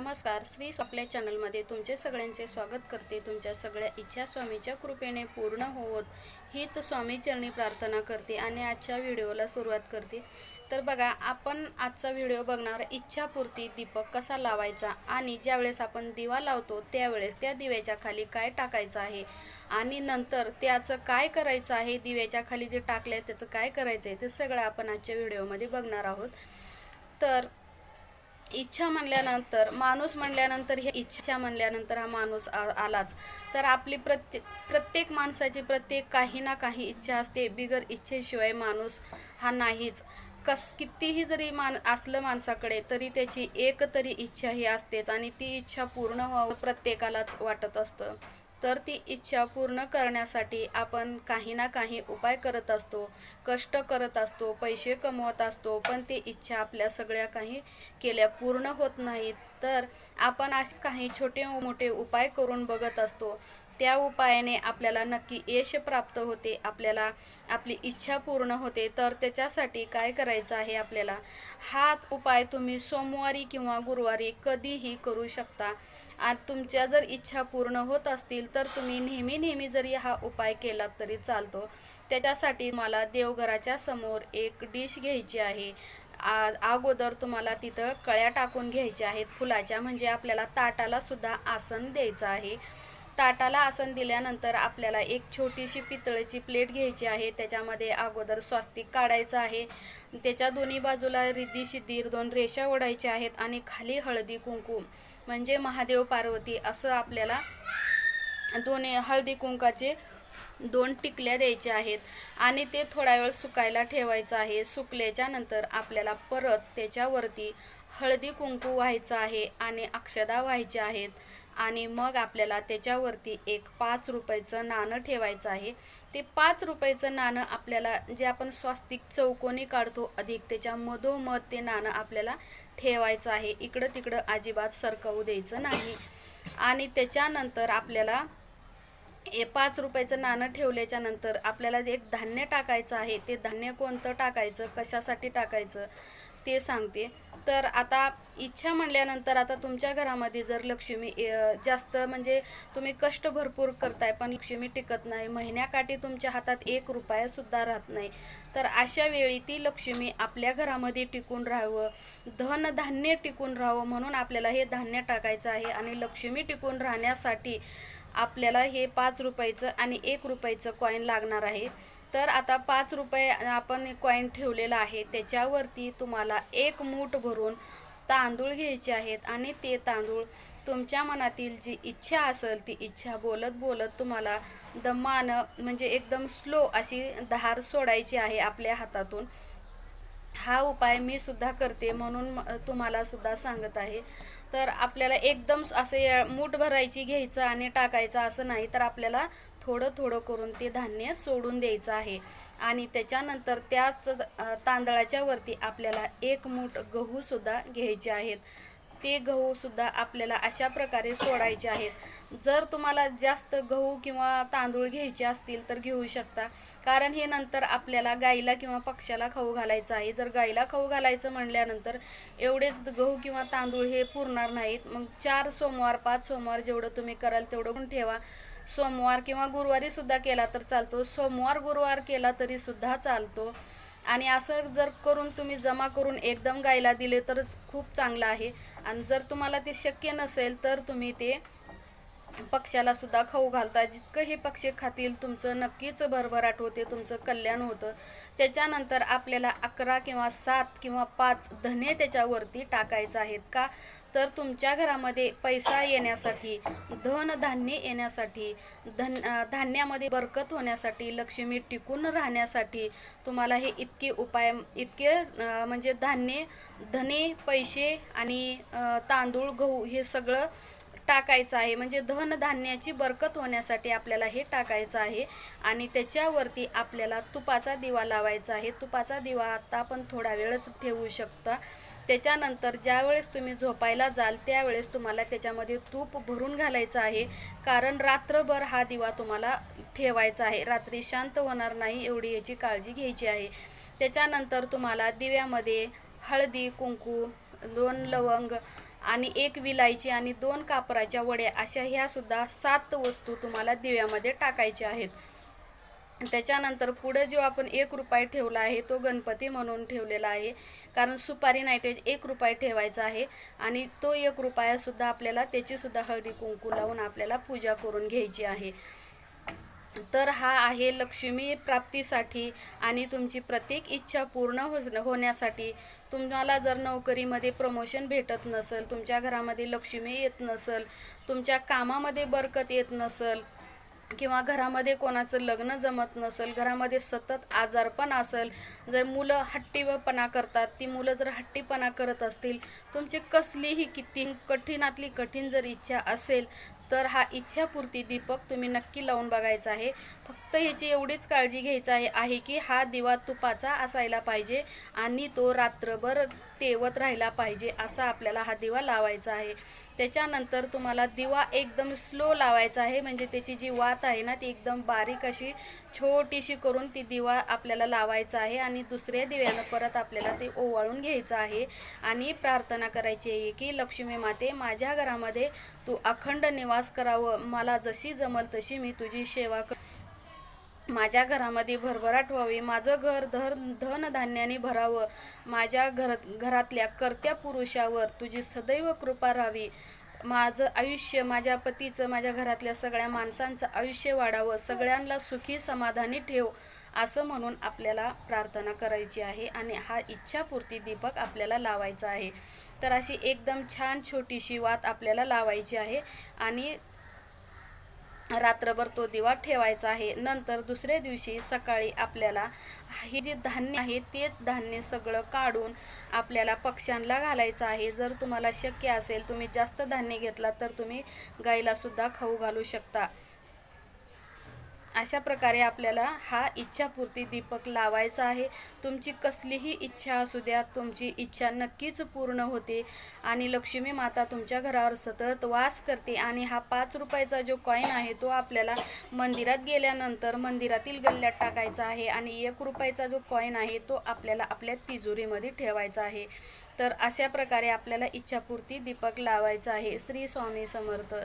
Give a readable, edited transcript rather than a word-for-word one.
नमस्कार, श्री आपल्या चॅनलमध्ये तुमचे सगळ्यांचे स्वागत करते। तुमच्या सगळ्या इच्छा स्वामीच्या कृपेने पूर्ण होवोत हीच स्वामी चरणी प्रार्थना करते आणि आजच्या व्हिडिओला सुरुवात करते। तर बघा, आपण आजचा व्हिडिओ बघणार इच्छापूर्ती दीपक कसा लावायचा आणि ज्यावेळेस आपण दिवा लावतो त्यावेळेस त्या दिव्याच्या खाली काय टाकायचं आहे आणि नंतर त्याचं काय करायचं आहे, दिव्याच्या खाली जे टाकले त्याचं काय करायचं आहे ते सगळं आपण आजच्या व्हिडिओमध्ये बघणार आहोत। तर इच्छा म्हणल्यानंतर माणूस म्हणल्यानंतर ही इच्छा म्हणल्यानंतर हा माणूस आलाच। तर आपली प्रत्येक माणसाची काही ना काही इच्छा असते। बिगर इच्छेशिवाय माणूस हा नाहीच। कितीही जरी असलं माणसाकडे तरी त्याची एक तरी इच्छा ही असतेच आणि ती इच्छा पूर्ण व्हावं प्रत्येकालाच वाटत असतं। तर ती इच्छा पूर्ण करण्यासाठी आपण काही ना काही उपाय करत असतो, कष्ट करत असतो, पैसे कमवत असतो, पण ती इच्छा आपल्या सगळ्या काही केल्या पूर्ण होत नाहीत। तर आपण असे काही छोटे मोठे उपाय करून बघत असतो। त्या उपायाने आपल्याला नक्की यश प्राप्त होते, आपल्याला आपली इच्छा पूर्ण होते। तर त्याच्यासाठी काय करायचं आहे आपल्याला, हा उपाय तुम्ही सोमवारी किंवा गुरुवारी कधीही करू शकता। आणि तुमच्या जर इच्छा पूर्ण होत असतील तर तुम्ही नेहमी जरी हा उपाय केला तरी चालतो। त्याच्यासाठी मला देवघराच्या समोर एक डिश घ्यायची आहे। अगोदर तुम्हाला तिथं कळ्या टाकून घ्यायच्या आहेत फुलाच्या, म्हणजे आपल्याला ताटाला सुद्धा आसन द्यायचं आहे। ताटाला आसन दिल्यानंतर आपल्याला एक छोटीशी पितळेची प्लेट घ्यायची आहे। त्याच्यामध्ये अगोदर स्वास्तिक काढायचं आहे, त्याच्या दोन्ही बाजूला रिद्धी सिद्धी 2 रेषा ओढायच्या आहेत आणि खाली हळदी कुंकू म्हणजे महादेव पार्वती असं आपल्याला दोन्ही हळदी कुंकाचे 2 टिकल्या द्यायच्या आहेत आणि ते थोडा वेळ सुकायला ठेवायचं आहे। सुकल्याच्या नंतर आपल्याला परत त्याच्यावरती हळदी कुंकू व्हायचं आहे आणि अक्षदा व्हायच्या आहेत आणि मग आपल्याला त्याच्यावरती एक 5 रुपयाचं नाणं ठेवायचं आहे। ते 5 रुपयाचं नाणं आपल्याला जे आपण स्वास्तिक चौकोनी काढतो अधिक त्याच्या मधोमध ते नाणं आपल्याला ठेवायचं आहे। इकडं तिकडं अजिबात सरकवू द्यायचं नाही। आणि त्याच्यानंतर आपल्याला 5 रुपयाचं नाणं ठेवल्याच्या नंतर आपल्याला जे एक धान्य टाकायचं आहे, ते धान्य कोणतं टाकायचं, कशासाठी टाकायचं ते सांगते। तर आता इच्छा म्हणल्यानंतर आता तुमच्या घरामध्ये जर लक्ष्मी जास्त म्हणजे तुम्ही कष्ट भरपूर करताय पण लक्ष्मी टिकत नाही, महिन्याकाठी तुमच्या हातात 1 रुपया सुद्धा राहत नाही, तर अशा वेळी ती लक्ष्मी आपल्या घरामध्ये टिकून राहावं, धन धान्य टिकून राहावं म्हणून आपल्याला हे धान्य टाकायचं आहे। आणि लक्ष्मी टिकून राहण्यासाठी आपल्याला हे 5 रुपयाचं आणि 1 रुपयाचं कॉईन लागणार आहे। तर आता 5 रुपये आपण कॉईन ठेवलेला आहे, त्याच्यावरती तुम्हाला 1 मूठ भरून तांदूळ घ्यायचे आहेत आणि ते तांदूळ तुमच्या मनातील जी इच्छा असेल ती इच्छा बोलत बोलत तुम्हाला दमानं म्हणजे एकदम स्लो अशी धार सोडायची आहे आपल्या हातातून। हा उपाय मी सुद्धा करते म्हणून तुम्हाला सुद्धा सांगत आहे। तर आपल्याला एकदम असे मूठ भरायची घ्यायचं आणि टाकायचं असं नाही, तर आपल्याला थोडं थोडं करून ते धान्य सोडून द्यायचं आहे। आणि त्याच्यानंतर त्याच तांदळाच्या वरती आपल्याला 1 मूठ गहू सुद्धा घ्यायचे आहेत। ते गहू सुद्धा आपल्याला अशा प्रकारे सोडायचे आहेत। जर तुम्हाला जास्त गहू किंवा तांदूळ घ्यायचे असतील तर घेऊ शकता, कारण हे नंतर आपल्याला गाईला किंवा पक्ष्याला खाऊ घालायचं आहे। जर गाईला खाऊ घालायचं म्हणल्यानंतर एवढेच गहू किंवा तांदूळ हे पुरणार नाहीत। मग 4 सोमवार 5 सोमवार जेवढं तुम्ही कराल तेवढं पण ठेवा। सोमवार किंवा गुरुवारी सुद्धा केला तर चालतो, सोमवार गुरुवार केला तरी सुद्धा चालतो। आणि असं जर करून तुम्ही जमा करून एकदम गायला दिले तरच खूप चांगलं आहे। आणि जर तुम्हाला ते शक्य नसेल तर तुम्ही ते पक्ष्याला सुद्धा खाऊ घालता। जितकं हे पक्षी खातील तुमचं नक्कीच भरभराट होते, तुमचं कल्याण होतं। त्याच्यानंतर आपल्याला 11 किंवा 7 किंवा 5 धने त्याच्यावरती टाकायचं आहेत। का तर तुमच्या घरामध्ये पैसा येण्यासाठी, धन धान्य येण्यासाठी, धान्यामध्ये बरकत होण्यासाठी, लक्ष्मी टिकून राहण्यासाठी तुम्हाला हे इतके उपाय म्हणजे धान्य, धने, पैसे आणि तांदूळ गहू हे सगळं टाकायचं आहे। म्हणजे धन धान्याची बरकत होण्यासाठी आपल्याला हे टाकायचं आहे। आणि त्याच्यावरती आपल्याला तुपाचा दिवा लावायचा आहे। तुपाचा दिवा आता आपण थोडा वेळच ठेवू शकता। त्याच्यानंतर ज्यावेळेस तुम्ही झोपायला जाल त्यावेळेस तुम्हाला त्याच्यामध्ये तूप भरून घालायचं आहे, कारण रात्रभर हा दिवा तुम्हाला ठेवायचा आहे, रात्री शांत होणार नाही एवढी याची काळजी घ्यायची आहे। त्याच्यानंतर तुम्हाला दिव्यामध्ये हळदी कुंकू, 2 लवंग, आणि 1 विलायची आणि 2 कापराच्या वड्या, अशा ह्या सुद्धा 7 वस्तू तुम्हाला दिव्यामध्ये टाकायच्या आहेत. त्याच्यानंतर पुढे जो आपण 1 रुपया ठेवला आहे तो गणपती म्हणून ठेवलेला आहे, कारण सुपारी नाईटवेज 1 रुपया ठेवायचा आहे आणि तो 1 रुपया सुद्धा आपल्याला त्याची सुद्धा हळदी कुंकू लावून आपल्याला पूजा करून घ्यायची आहे. तर हा आहे लक्ष्मी प्राप्तीसाठी आणि तुमची प्रत्येक इच्छा पूर्ण होण्यासाठी. तुम्हाला जर नोकरीमध्ये प्रमोशन भेटत नसेल, तुमच्या घरामध्ये लक्ष्मी येत नसेल, तुमच्या कामामध्ये बरकत येत नसेल, किंवा घरामध्ये कोणाचं लग्न जमत नसेल, घरामध्ये सतत आजारपण असेल, जर मुलं हट्टीपणा करतात, ती मुलं जर हट्टीपणा करत असतील, तुमची कसलीही किती कठीणातली कठीण जर इच्छा असेल, तर हा इच्छापूर्ती दीपक तुम्ही नक्की लावून बघायचा आहे. फक्त ह्याची एवढीच काळजी घ्यायची आहे की हा दिवा तुपाचा असायला पाहिजे आणि तो रात्रभर तेवत राहिला पाहिजे, असा आपल्याला हा दिवा लावायचा आहे. त्याच्यानंतर तुम्हाला दिवा एकदम स्लो लावायचा आहे, म्हणजे त्याची जी वात आहे ना ती एकदम बारीक अशी छोटीशी करून ती दिवा आपल्याला लावायचा आहे आणि दुसऱ्या दिव्यानं परत आपल्याला ते ओवाळून घ्यायचं आहे आणि प्रार्थना करायची आहे की लक्ष्मी माते, माझ्या घरामध्ये तू अखंड निवास करावं, मला जशी जमल तशी मी तुझी सेवा माझ्या घरामध्ये भरभराट व्हावी, माझं घर धनधान्याने भरावं, माझ्या घरातल्या कर्त्या पुरुषावर तुझी सदैव कृपा राहावी, माझं आयुष्य, माझ्या पतीचं, माझ्या घरातल्या सगळ्या माणसांचं आयुष्य वाढावं, सगळ्यांना सुखी समाधानी ठेव, असं म्हणून आपल्याला प्रार्थना करायची आहे आणि हा इच्छापूर्ती दीपक आपल्याला लावायचा आहे. तर अशी एकदम छान छोटीशी वात आपल्याला लावायची आहे आणि रात्रभर तो दिवा ठेवायचा आहे. नंतर दुसऱ्या दिवशी सकाळी आपल्याला हे जे धान्य आहे तेच धान्य सगळं काढून आपल्याला पक्ष्यांना घालायचं आहे. जर तुम्हाला शक्य असेल, तुम्ही जास्त धान्य घेतला तर तुम्ही गाईला सुद्धा खाऊ घालू शकता. अशा प्रकारे आपल्याला हा इच्छापूर्ती दीपक लावायचा आहे. तुमची कसलीही इच्छा असू द्या, तुमची इच्छा नक्कीच पूर्ण होते आणि लक्ष्मी माता तुमच्या घरावर सतत वास करते. आणि हा 5 रुपयाचा जो कॉईन आहे तो आपल्याला मंदिरात गेल्यानंतर मंदिरातील गल्ल्यात टाकायचा आहे आणि 1 रुपयाचा जो कॉईन आहे तो आपल्याला आपल्या तिजोरीमध्ये ठेवायचा आहे. तर अशा प्रकारे आपल्याला इच्छापूर्ती दीपक लावायचा आहे. श्री स्वामी समर्थ.